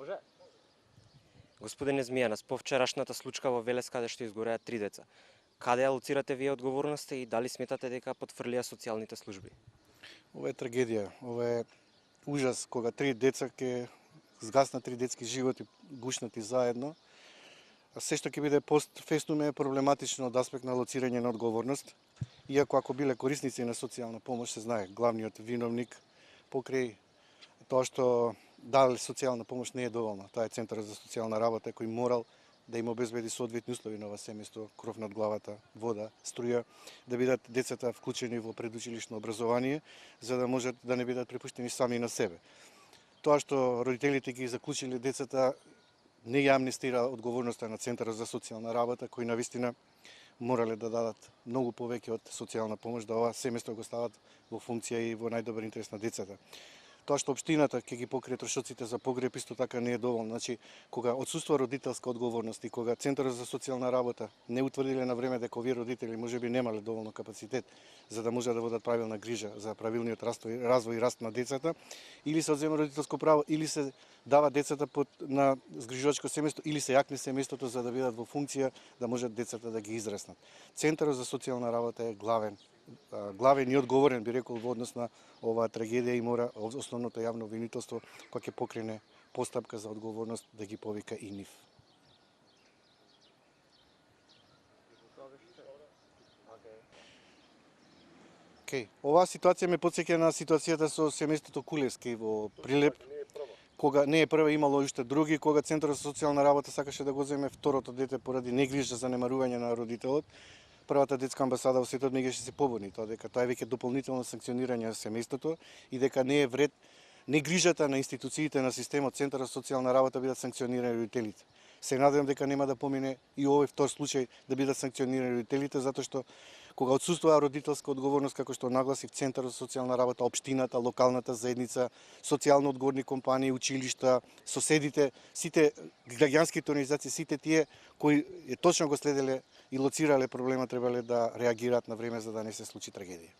Може. Господине Змијанас, по вчерашната случка во Велес каде што изгореа 3 деца. Каде алоцирате вие одговорноста и дали сметате дека потфрлија социјалните служби? Ова е трагедија, ова е ужас кога 3 деца ќе згаснат 3 детски животи гушнати заедно. А се што ќе биде постфестум е проблематично од аспект на алоцирање на одговорност. Иако ако биле корисници на социјална помош, се знае главниот виновник покрај тоа што дали социјална помош не е доволна. Тоа е Центарот за социјална работа кој морал да им обезбеди соодветни услови на ова семејство, кров над главата, вода, струја, да бидат децата вклучени во предучилишно образование, за да можат да не бидат препуштени сами на себе. Тоа што родителите ги заклучили децата не ја амнестира одговорноста на Центарот за социјална работа, кои навистина морале да дадат многу повеќе од социјална помош, да ова семејство го стават во функција и во најдобар интерес на децата. Тоа што општината ќе ги покрие трошоците за погреб исто така не е доволно. Значи, кога отсуства родителска одговорност и кога Центарот за социјална работа не утврдиле на време дека овие родители можеби немале доволно капацитет за да може да водат правилна грижа за правилниот развој и раст на децата, или се одзема родителско право, или се дава децата на згрижувачко семејство, или се јакне семејството за да бидат во функција да можат децата да ги израснат. Центарот за социјална работа е главен и одговорен, би рекол, во однос на оваа трагедија и мора основното јавно обвинителство кој ќе покрене постапка за одговорност да ги повика и нив. Оваа ситуација ме потсеќа на ситуацијата со семејството Кулевски во Прилеп, кога не е прва, имало уште други, кога Центарот за социјална работа сакаше да го земе второто дете поради негрижа занемарување на родителот. Првата детска амбасада во светот меѓаше се побуни тоа дека тоа е веќе дополнително санкционирање на семејството и дека не е вред негрижата на институциите на системот Центарот за социјална работа бидат санкционирани родителите. Се надевам дека нема да помине и овој втор случај да бидат санкционирани родителите, затоа што кога отсуствува родителска одговорност, како што нагласив, Центарот за социјална работа, општината, локалната заедница, социјално одговорни компании, училишта, соседите, сите граѓанските организации, сите тие кои точно го следеле и лоцирале проблема, требале да реагираат на време за да не се случи трагедија.